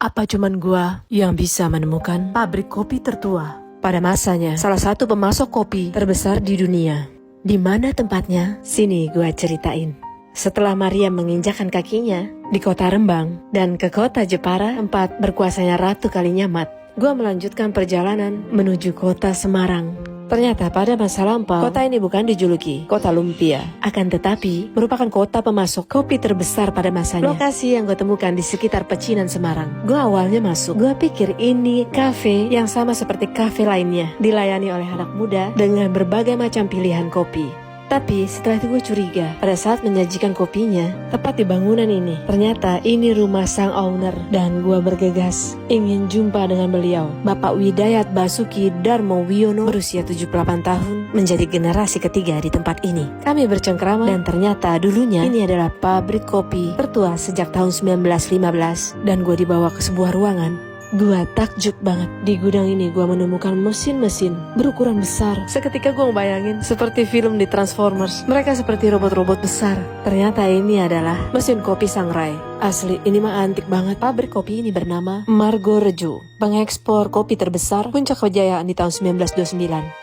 Apa cuman gua yang bisa menemukan pabrik kopi tertua? Pada masanya, salah satu pemasok kopi terbesar di dunia. Di mana tempatnya? Sini gua ceritain. Setelah Maria menginjakkan kakinya di kota Rembang dan ke kota Jepara, tempat berkuasanya Ratu Kalinyamat, gua melanjutkan perjalanan menuju kota Semarang. Ternyata pada masa lampau, kota ini bukan dijuluki kota lumpia, akan tetapi merupakan kota pemasok kopi terbesar pada masanya. Lokasi yang gue temukan di sekitar Pecinan Semarang. Gue awalnya masuk, gue pikir ini kafe yang sama seperti kafe lainnya, dilayani oleh anak muda dengan berbagai macam pilihan kopi. Tapi setelah itu gue curiga pada saat menyajikan kopinya tepat di bangunan ini. Ternyata ini rumah sang owner dan gue bergegas ingin jumpa dengan beliau. Bapak Widayat Basuki Darmo Wiono berusia 78 tahun menjadi generasi ketiga di tempat ini. Kami bercengkrama dan ternyata dulunya ini adalah pabrik kopi tertua sejak tahun 1915 dan gue dibawa ke sebuah ruangan. Gua takjub banget. Di gudang ini gua menemukan mesin-mesin berukuran besar. Seketika gua membayangin seperti film di Transformers. Mereka seperti robot-robot besar. Ternyata ini adalah mesin kopi Sangrai. Asli, ini mah antik banget. Pabrik kopi ini bernama Margorejo, pengekspor kopi terbesar puncak kejayaan di tahun 1929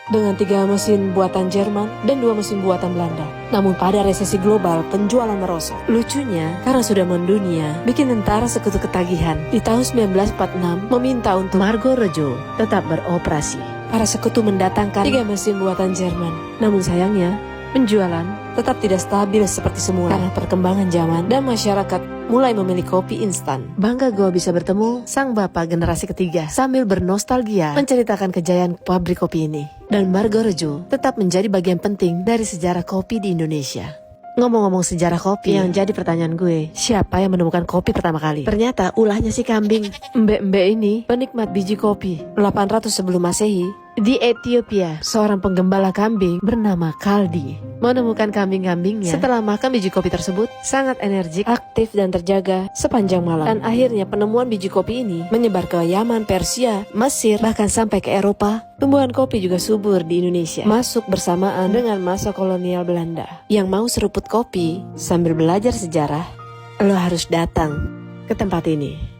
dengan 3 mesin buatan Jerman dan 2 mesin buatan Belanda. Namun pada resesi global penjualan merosot. Lucunya, karena sudah mendunia, bikin tentara sekutu ketagihan di tahun 1946 meminta untuk Margorejo tetap beroperasi. Para sekutu mendatangkan 3 mesin buatan Jerman. Namun sayangnya, penjualan tetap tidak stabil seperti semula karena perkembangan zaman dan masyarakat mulai memilih kopi instan. Bangga gue bisa bertemu sang bapak generasi ketiga sambil bernostalgia menceritakan kejayaan pabrik kopi ini. Dan Margorejo tetap menjadi bagian penting dari sejarah kopi di Indonesia. Ngomong-ngomong sejarah kopi, yang jadi pertanyaan gue, siapa yang menemukan kopi pertama kali? Ternyata ulahnya si kambing. Mbek-mbek ini penikmat biji kopi. 800 sebelum Masehi, di Ethiopia, seorang penggembala kambing bernama Kaldi menemukan kambing-kambingnya. Setelah makan biji kopi tersebut, sangat energik, aktif dan terjaga sepanjang malam. Dan akhirnya penemuan biji kopi ini menyebar ke Yaman, Persia, Mesir, bahkan sampai ke Eropa. Tumbuhan kopi juga subur di Indonesia, masuk bersamaan dengan masa kolonial Belanda. Yang mau seruput kopi sambil belajar sejarah, lo harus datang ke tempat ini.